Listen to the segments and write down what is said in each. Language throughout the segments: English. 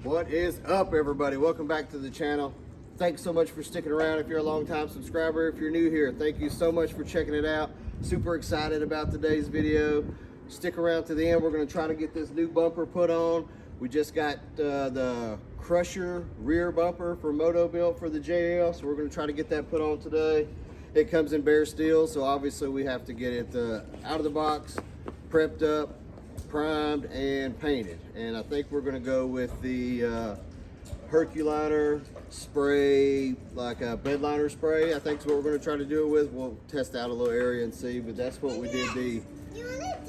What is up, everybody? Welcome back to the channel. Thanks so much for sticking around. If you're a long-time subscriber, if you're new here, thank you so much for checking it out. Super excited about today's video. Stick around to the end. We're going to try to get this new bumper put on. We just got the Crusher rear bumper for Motobilt for the JL, so we're going to try to get that put on today. It comes in bare steel, so obviously we have to get it out of the box, prepped up, primed, and painted. And I think we're going to go with the Herculiner spray, like a bed liner spray. I think is what we're going to try to do it with. We'll test out a little area and see, but that's what we did the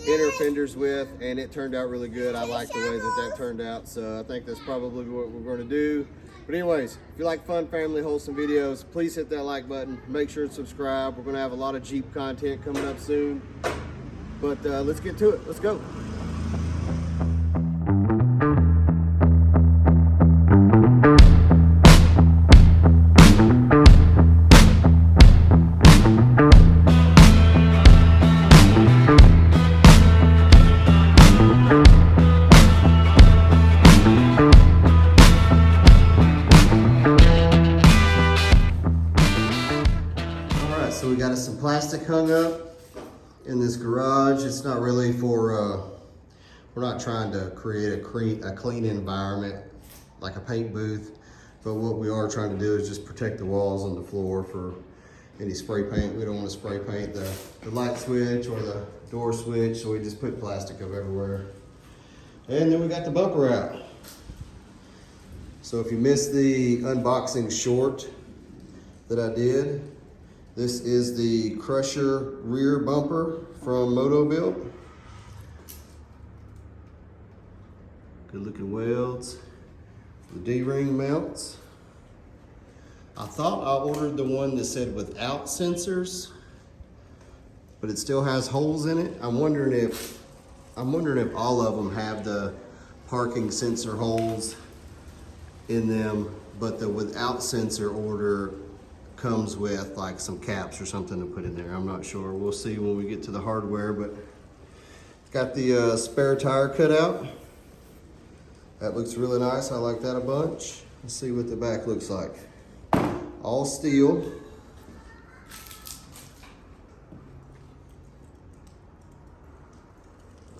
inner fenders with, and it turned out really good. I like the way that turned out, so I think that's probably what we're going to do. But anyways, if you like fun, family, wholesome videos, please hit that like button. Make sure to subscribe. We're going to have a lot of Jeep content coming up soon. But let's get to it. Let's go. So we got some plastic hung up in this garage. It's not really for, we're not trying to create a clean environment like a paint booth, but what we are trying to do is just protect the walls and the floor for any spray paint. We don't want to spray paint the light switch or the door switch, so we just put plastic up everywhere. And then we got the bumper out. So if you missed the unboxing short that I did, this is the Crusher rear bumper from Motobilt. Good looking welds. The D-ring mounts. I thought I ordered the one that said without sensors, but it still has holes in it. I'm wondering if all of them have the parking sensor holes in them, but the without sensor order comes with like some caps or something to put in there. I'm not sure. We'll see when we get to the hardware, but it's got the spare tire cut out. That looks really nice. I like that a bunch. Let's see what the back looks like. All steel.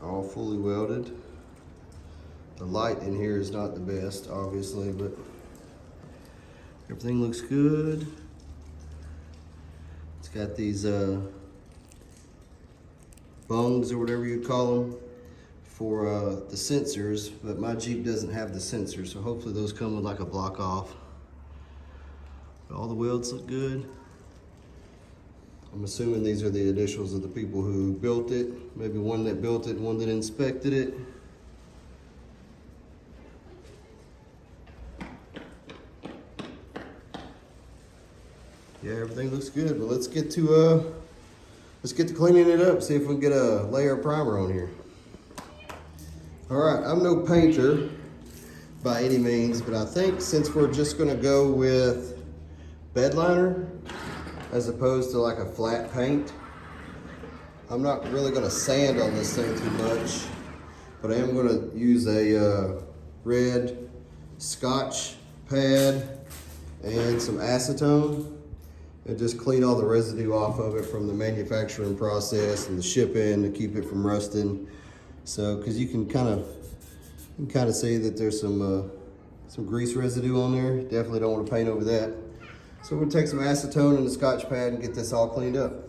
All fully welded. The light in here is not the best, obviously, but everything looks good. It's got these bungs or whatever you call them for the sensors, but my Jeep doesn't have the sensors, so hopefully those come with like a block off. But all the welds look good. I'm assuming these are the initials of the people who built it. Maybe one that built it, one that inspected it. Yeah, everything looks good, but let's get to cleaning it up, see if we can get a layer of primer on here. All right, I'm no painter by any means, but I think since we're just gonna go with bed liner as opposed to like a flat paint, I'm not really gonna sand on this thing too much, but I am gonna use a red Scotch pad and some acetone and just clean all the residue off of it from the manufacturing process and the shipping to keep it from rusting. So, because you can kind of see that there's some grease residue on there. Definitely don't want to paint over that. So we'll take some acetone and a Scotch pad and get this all cleaned up.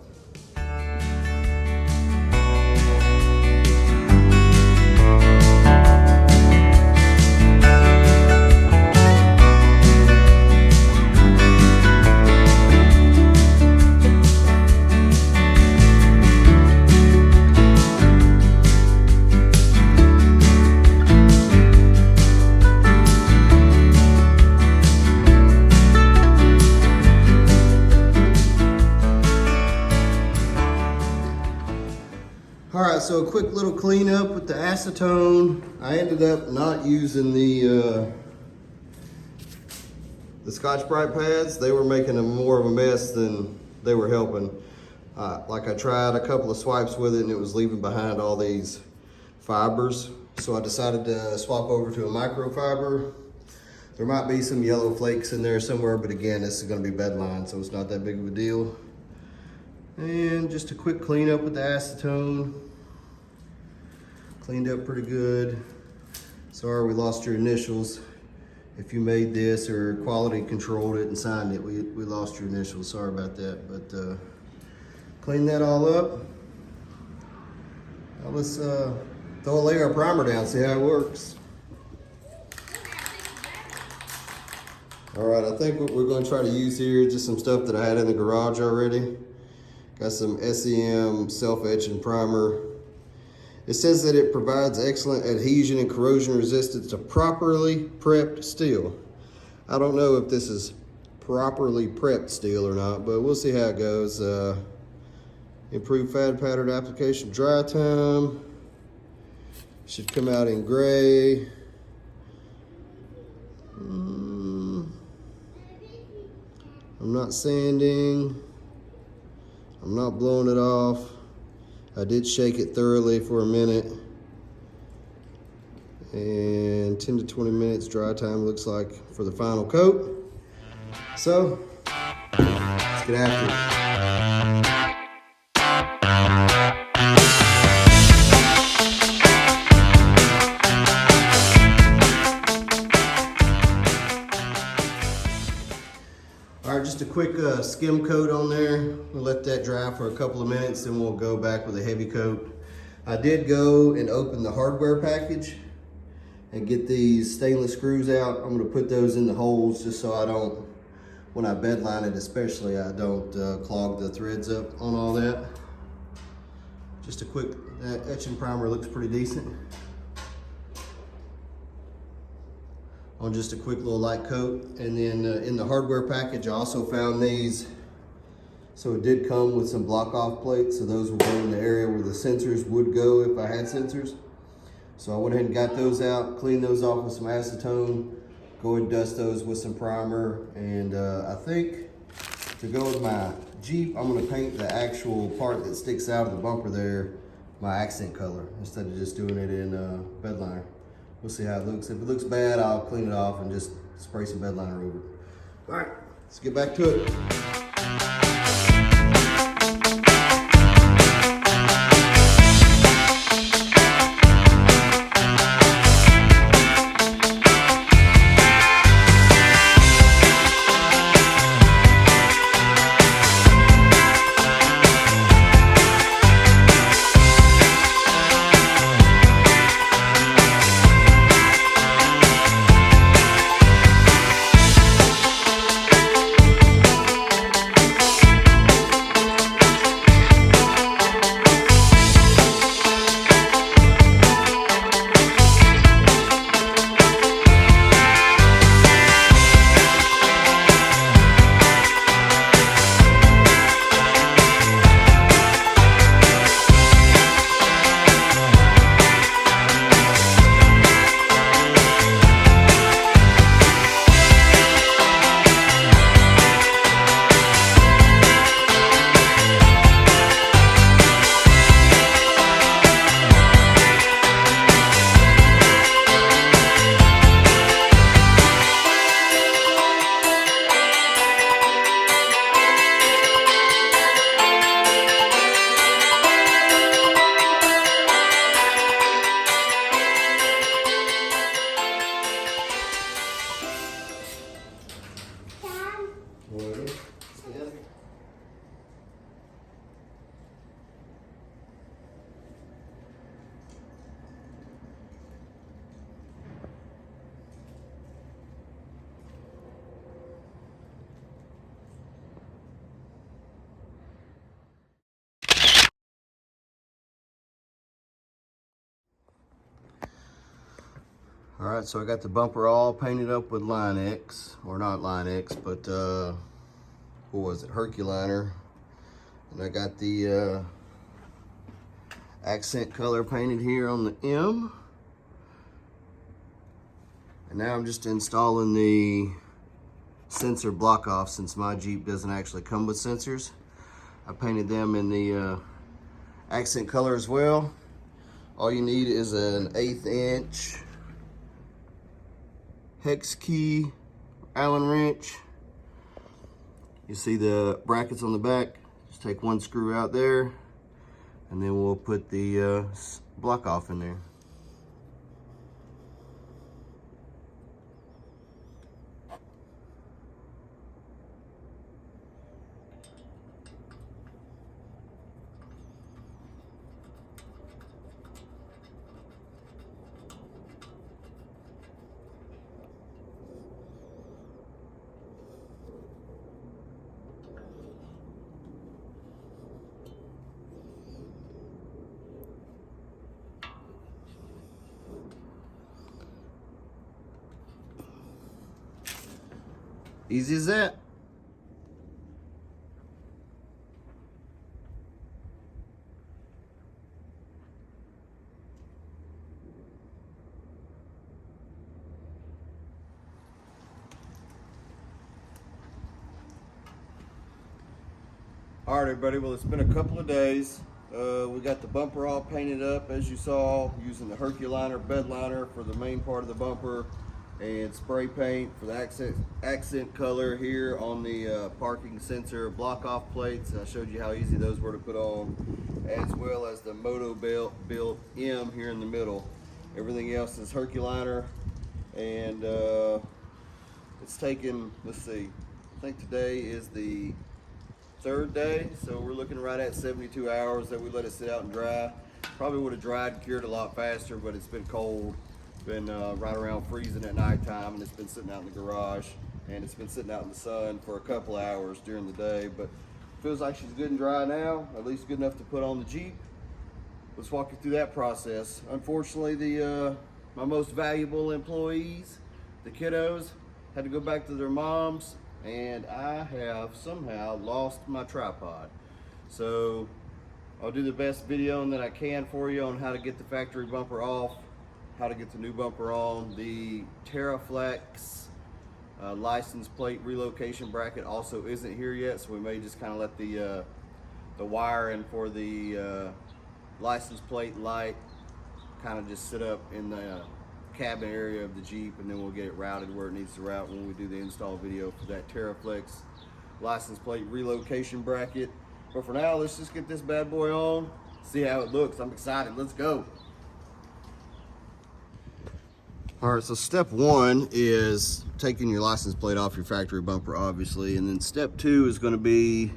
All right, so a quick little cleanup with the acetone. I ended up not using the Scotch-Brite pads. They were making more of a mess than they were helping. Like I tried a couple of swipes with it and it was leaving behind all these fibers. So I decided to swap over to a microfiber There might be some yellow flakes in there somewhere, but again, this is gonna be bed line, so it's not that big of a deal. And just a quick cleanup with the acetone. Cleaned up pretty good. Sorry we lost your initials. If you made this or quality controlled it and signed it, we lost your initials. Sorry about that, but clean that all up. Now let's throw a layer of primer down, see how it works. All right, I think what we're going to try to use here is just some stuff that I had in the garage already. Got some SEM self-etching primer. It says that it provides excellent adhesion and corrosion resistance to properly prepped steel. I don't know if this is properly prepped steel or not, but we'll see how it goes. Improved fad pattern application dry time. Should come out in gray. I'm not sanding. I'm not blowing it off. I did shake it thoroughly for a minute. And 10 to 20 minutes dry time looks like for the final coat. So, let's get after it. All right, just a quick skim coat on there. We'll let that dry for a couple of minutes, then we'll go back with a heavy coat. I did go and open the hardware package and get these stainless screws out. I'm gonna put those in the holes just so I don't, when I bed line it especially, I don't clog the threads up on all that. Just a quick, that etching primer looks pretty decent. On just a quick little light coat. And then in the hardware package, I also found these. So it did come with some block off plates. So those will go in the area where the sensors would go if I had sensors. So I went ahead and got those out, cleaned those off with some acetone, go ahead and dust those with some primer. And I think to go with my Jeep, I'm gonna paint the actual part that sticks out of the bumper there, my accent color, instead of just doing it in bed liner. We'll see how it looks. If it looks bad, I'll clean it off and just spray some bed liner over it. All right, let's get back to it. All right, so I got the bumper all painted up with Line X, or not Line X, but what was it, Herculiner. And I got the accent color painted here on the M. And now I'm just installing the sensor block off, since my Jeep doesn't actually come with sensors. I painted them in the accent color as well. All you need is an 1/8 inch hex key, Allen wrench. You see the brackets on the back. Just take one screw out there, and then we'll put the block off in there. Easy as that. All right, everybody, well, it's been a couple of days. We got the bumper all painted up, as you saw, using the Herculiner bed liner for the main part of the bumper and spray paint for the accent color here on the parking sensor block off plates. I showed you how easy those were to put on, as well as the Motobilt M here in the middle. Everything else is Herculiner, and it's taken, let's see, I think today is the third day, so we're looking right at 72 hours that we let it sit out and dry. Probably would have dried and cured a lot faster, but it's been cold. Been right around freezing at nighttime, and it's been sitting out in the garage, and it's been sitting out in the sun for a couple hours during the day, but feels like she's good and dry now, at least good enough to put on the Jeep. Let's walk you through that process. Unfortunately, my most valuable employees, the kiddos, had to go back to their moms, and I have somehow lost my tripod. So I'll do the best video that I can for you on how to get the factory bumper off, how to get the new bumper on. The TerraFlex license plate relocation bracket also isn't here yet, so we may just kind of let the wiring for the license plate light kind of just sit up in the cabin area of the Jeep, and then we'll get it routed where it needs to route when we do the install video for that TerraFlex license plate relocation bracket. But for now, let's just get this bad boy on, see how it looks. I'm excited. Let's go. All right, so step one is taking your license plate off your factory bumper, obviously, and then step two is going to be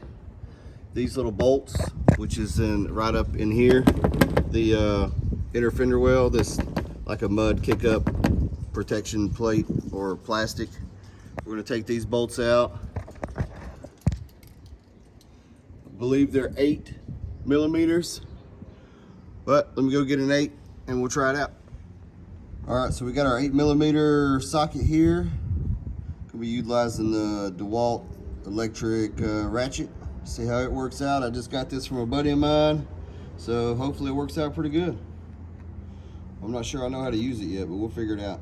these little bolts, which is right up in here, the inner fender well, this like a mud kick up protection plate or plastic. We're going to take these bolts out. I believe they're 8 millimeters, but let me go get an 8 and we'll try it out. All right, so we got our 8 millimeter socket here. Gonna be utilizing the DeWalt electric ratchet. See how it works out. I just got this from a buddy of mine, so hopefully it works out pretty good. I'm not sure I know how to use it yet, but we'll figure it out.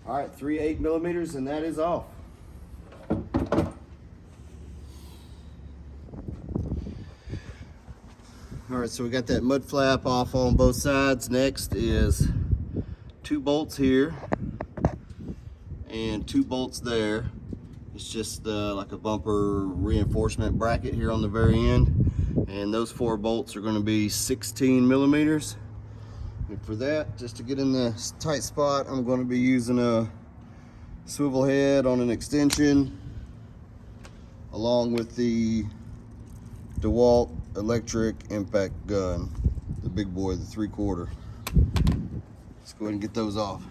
All right, 3 8 millimeters, and that is off. All right, so we got that mud flap off on both sides. Next is 2 bolts here and 2 bolts there. It's just like a bumper reinforcement bracket here on the very end. And those 4 bolts are gonna be 16 millimeters. And for that, just to get in the tight spot, I'm going to be using a swivel head on an extension along with the DeWalt electric impact gun, the big boy, the 3/4. Let's go ahead and get those off.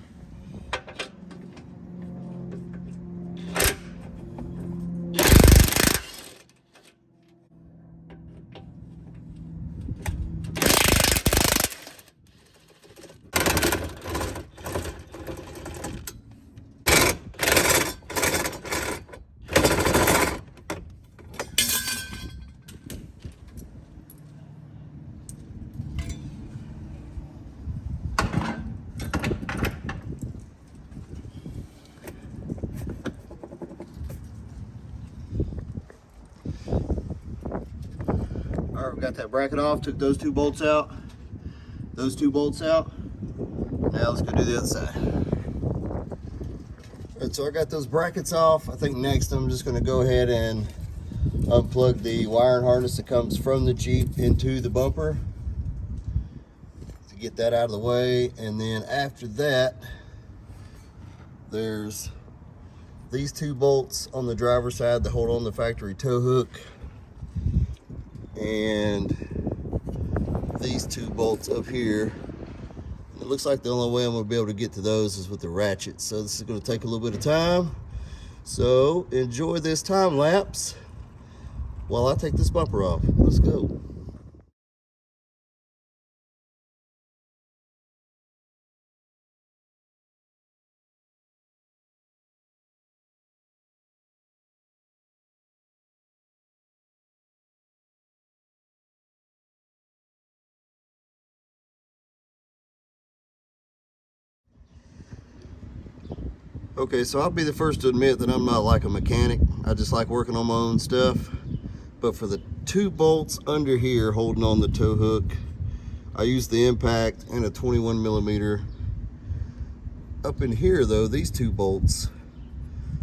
right, we got that bracket off, took those two bolts out, those two bolts out. Now let's go do the other side. All right, so I got those brackets off. I think next I'm just gonna go ahead and unplug the wiring harness that comes from the Jeep into the bumper to get that out of the way. And then after that, there's these two bolts on the driver's side that hold on the factory tow hook, and these two bolts up here. It looks like the only way I'm going to be able to get to those is with the ratchet. So this is going to take a little bit of time. So enjoy this time lapse while I take this bumper off. Let's go. Okay, so I'll be the first to admit that I'm not like a mechanic. I just like working on my own stuff. But for the two bolts under here holding on the tow hook, I used the impact and a 21 millimeter. Up in here though, these two bolts,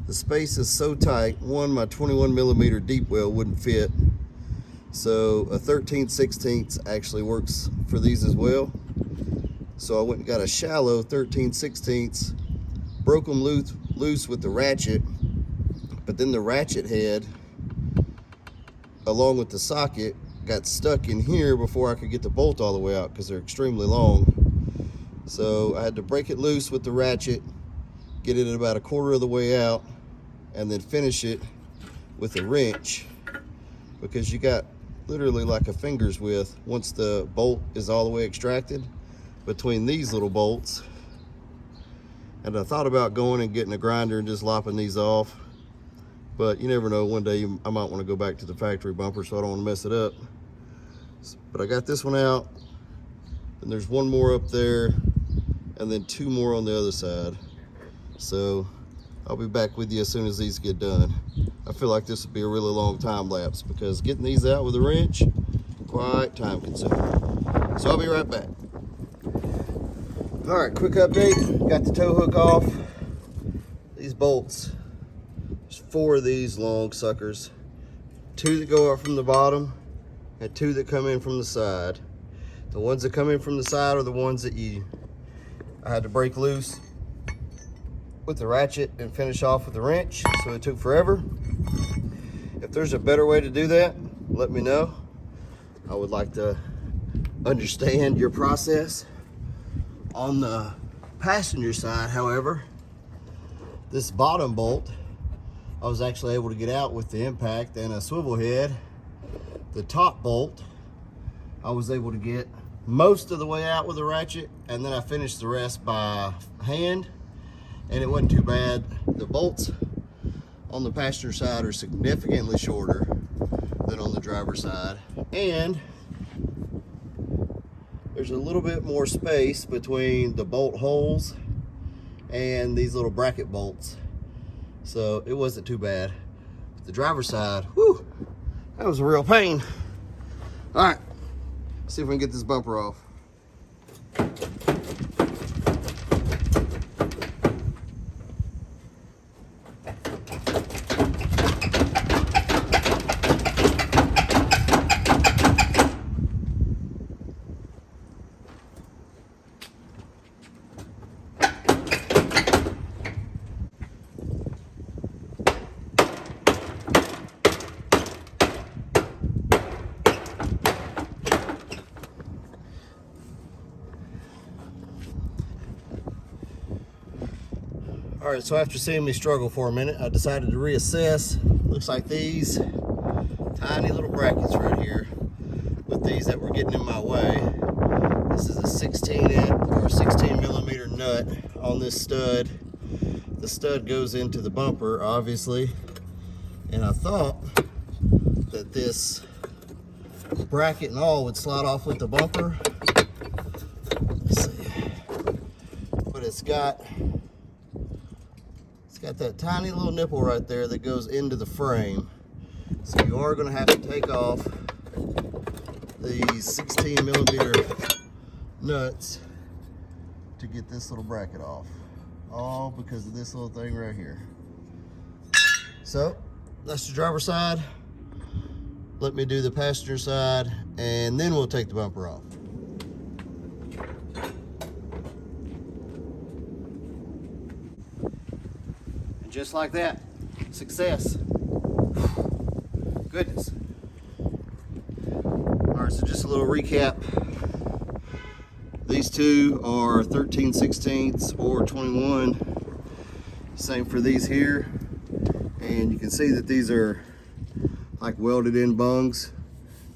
the space is so tight, one, my 21 millimeter deep well wouldn't fit. So a 13/16 actually works for these as well. So I went and got a shallow 13/16, broke them loose with the ratchet, but then the ratchet head along with the socket got stuck in here before I could get the bolt all the way out because they're extremely long. So I had to break it loose with the ratchet, get it about a quarter of the way out, and then finish it with a wrench, because you got literally like a finger's width once the bolt is all the way extracted between these little bolts. And I thought about going and getting a grinder and just lopping these off, but you never know, one day I might want to go back to the factory bumper, so I don't want to mess it up. But I got this one out, and there's one more up there, and then two more on the other side. So I'll be back with you as soon as these get done. I feel like this would be a really long time lapse because getting these out with a wrench, quite time consuming. So I'll be right back. All right, quick update. Got the tow hook off. These bolts, there's 4 of these long suckers. 2 that go up from the bottom and 2 that come in from the side. The ones that come in from the side are the ones that I had to break loose with the ratchet and finish off with the wrench, so it took forever. If there's a better way to do that, let me know. I would like to understand your process. On the passenger side, however, this bottom bolt, I was actually able to get out with the impact and a swivel head. The top bolt, I was able to get most of the way out with a ratchet, and then I finished the rest by hand, and it wasn't too bad. The bolts on the passenger side are significantly shorter than on the driver's side, and there's a little bit more space between the bolt holes and these little bracket bolts, so it wasn't too bad. The driver's side, whew, that was a real pain. All right, see if we can get this bumper off. All right, so after seeing me struggle for a minute, I decided to reassess. Looks like these tiny little brackets right here, with these that were getting in my way. This is a 16 millimeter nut on this stud. The stud goes into the bumper, obviously, and I thought that this bracket and all would slide off with the bumper. Let's see, but it's got that tiny little nipple right there that goes into the frame. So you are going to have to take off these 16mm nuts to get this little bracket off. All because of this little thing right here. So that's the driver's side. Let me do the passenger side, and then we'll take the bumper off. And just like that, success. Goodness. All right, so just a little recap. These two are 13/16 or 21. Same for these here. And you can see that these are like welded in bungs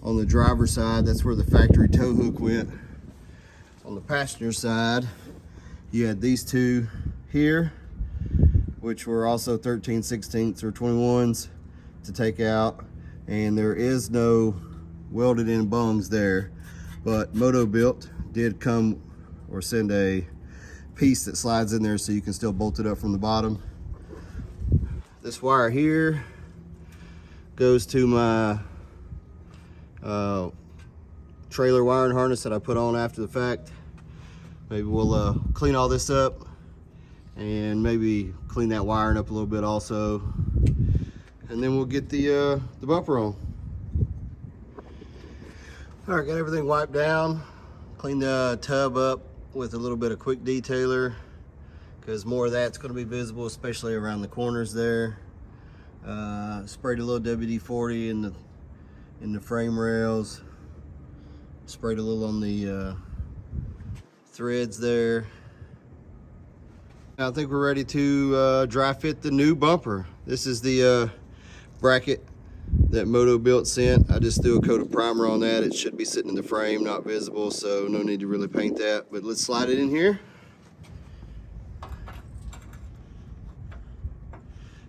on the driver's side. That's where the factory tow hook went. On the passenger side, you had these two here, which were also 13/16 or 21s to take out. And there is no welded in bungs there, but Motobilt did come or send a piece that slides in there so you can still bolt it up from the bottom. This wire here goes to my trailer wiring harness that I put on after the fact. Maybe we'll clean all this up and maybe clean that wiring up a little bit also, and then we'll get the bumper on. All right, got everything wiped down, cleaned the tub up with a little bit of quick detailer, because more of that's going to be visible, especially around the corners there. Sprayed a little WD-40 in the frame rails. Sprayed a little on the threads there. Now I think we're ready to dry fit the new bumper. This is the bracket that Motobilt sent. I just threw a coat of primer on that. It should be sitting in the frame, not visible, so no need to really paint that. But let's slide it in here.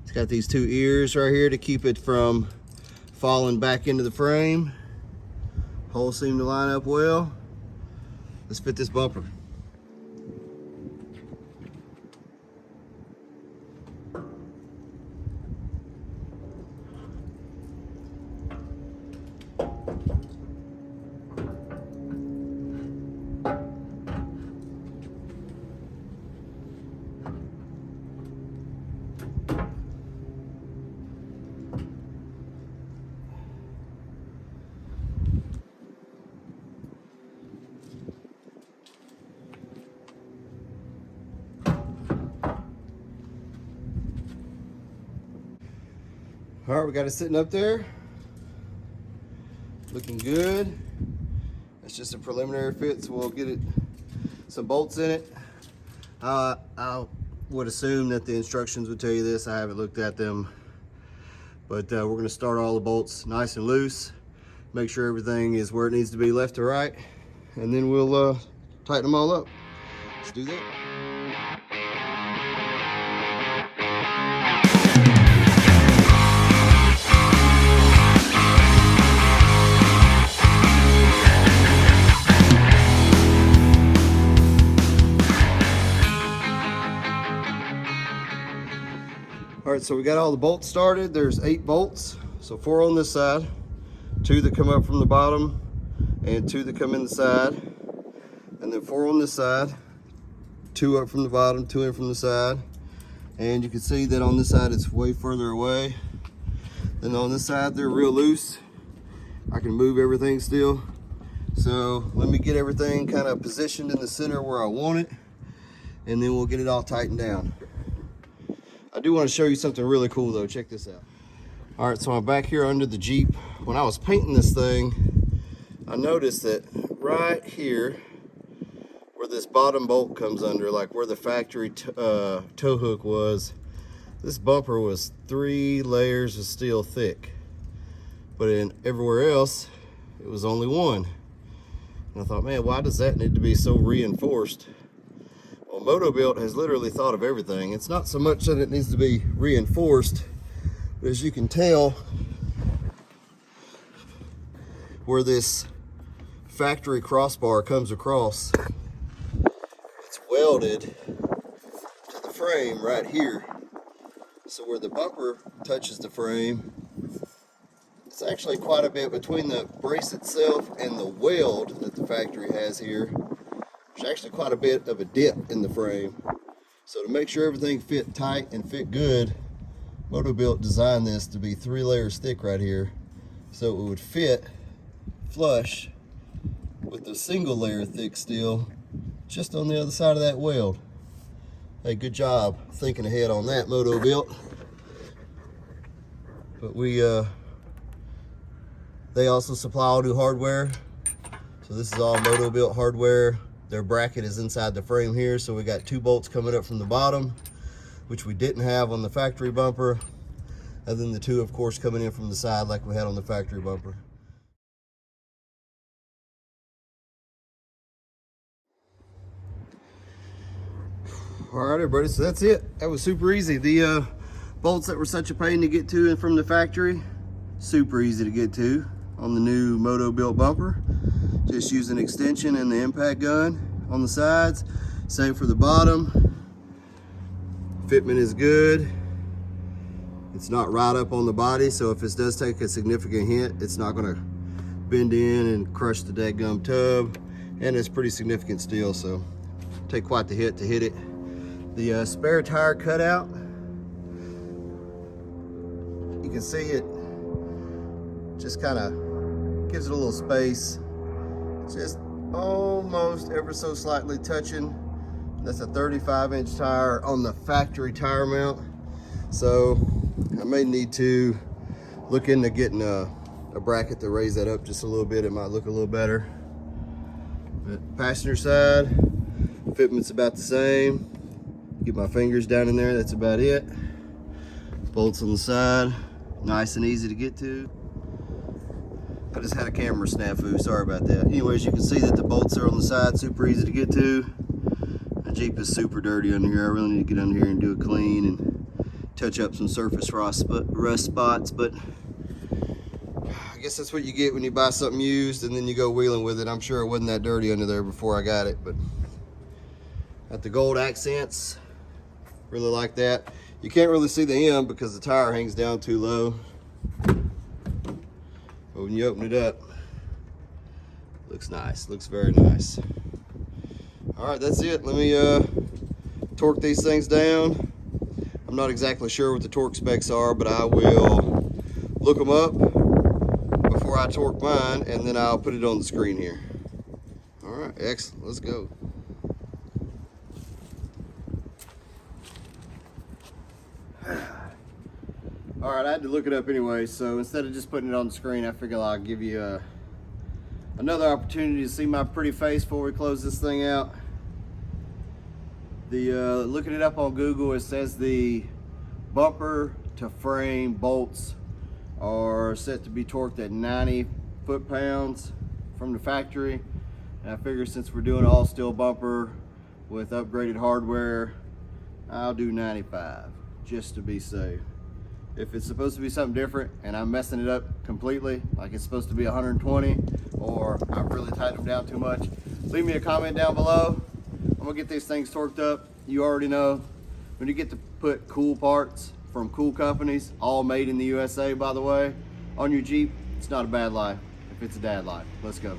It's got these two ears right here to keep it from falling back into the frame. Holes seem to line up well. Let's fit this bumper. All right, we got it sitting up there, looking good. It's just a preliminary fit, so we'll get it some bolts in it. I would assume that the instructions would tell you this. I haven't looked at them, but we're going to start all the bolts nice and loose, make sure everything is where it needs to be left to right, and then we'll tighten them all up. Let's do that. All right, so we got all the bolts started. There's 8 bolts, so 4 on this side, 2 that come up from the bottom, and 2 that come in the side, and then 4 on this side, 2 up from the bottom, 2 in from the side. And you can see that on this side it's way further away than on this side. They're real loose. I can move everything still. So let me get everything kind of positioned in the center where I want it, and then we'll get it all tightened down. I do want to show you something really cool though. Check this out. All right, so I'm back here under the Jeep. When I was painting this thing, I noticed that right here where this bottom bolt comes under, like where the factory tow hook was, this bumper was 3 layers of steel thick, but in everywhere else it was only 1. And I thought, man, why does that need to be so reinforced? Well, Motobilt has literally thought of everything. It's not so much that it needs to be reinforced, but as you can tell, where this factory crossbar comes across, it's welded to the frame right here. So where the bumper touches the frame, It's actually quite a bit between the brace itself and the weld that the factory has here. There's actually quite a bit of a dip in the frame. So to make sure everything fit tight and fit good, Motobilt designed this to be 3 layers thick right here, so it would fit flush with the single layer thick steel just on the other side of that weld. Hey, good job thinking ahead on that, Motobilt. But they also supply all new hardware. So this is all Motobilt hardware. Their bracket is inside the frame here, so we got 2 bolts coming up from the bottom, which we didn't have on the factory bumper. And then the 2, of course, coming in from the side like we had on the factory bumper. All right, everybody, so that's it. That was super easy. The bolts that were such a pain to get to and from the factory, super easy to get to on the new Motobilt bumper. Just use an extension and the impact gun on the sides. Same for the bottom. Fitment is good. It's not right up on the body, so if it does take a significant hit, it's not gonna bend in and crush the dadgum tub. And it's pretty significant steel, so take quite the hit to hit it. The spare tire cutout, you can see it just kind of gives it a little space. Just almost ever so slightly touching. That's a 35-inch tire on the factory tire mount. So I may need to look into getting a bracket to raise that up just a little bit. It might look a little better. But passenger side, fitment's about the same. Get my fingers down in there, that's about it. Bolts on the side, nice and easy to get to. I just had a camera snafu, sorry about that. Anyways, you can see that the bolts are on the side, super easy to get to. The Jeep is super dirty under here. I really need to get under here and do it clean and touch up some surface rust spots, but I guess that's what you get when you buy something used and then you go wheeling with it. I'm sure it wasn't that dirty under there before I got it, but got the gold accents, really like that. You can't really see the M because the tire hangs down too low. But when you open it up, looks nice, looks very nice. All right, that's it. Let me torque these things down. I'm not exactly sure what the torque specs are, but I will look them up before I torque mine, and then I'll put it on the screen here. All right, excellent, let's go. All right, I had to look it up anyway, so instead of just putting it on the screen, I figured I'll give you another opportunity to see my pretty face before we close this thing out. Looking it up on Google, it says the bumper to frame bolts are set to be torqued at 90 foot-pounds from the factory. And I figure since we're doing an all steel bumper with upgraded hardware, I'll do 95 just to be safe. If it's supposed to be something different and I'm messing it up completely, like it's supposed to be 120, or I've really tightened them down too much, leave me a comment down below. I'm gonna get these things torqued up. You already know, when you get to put cool parts from cool companies, all made in the USA, by the way, on your Jeep, it's not a bad life if it's a dad life. Let's go.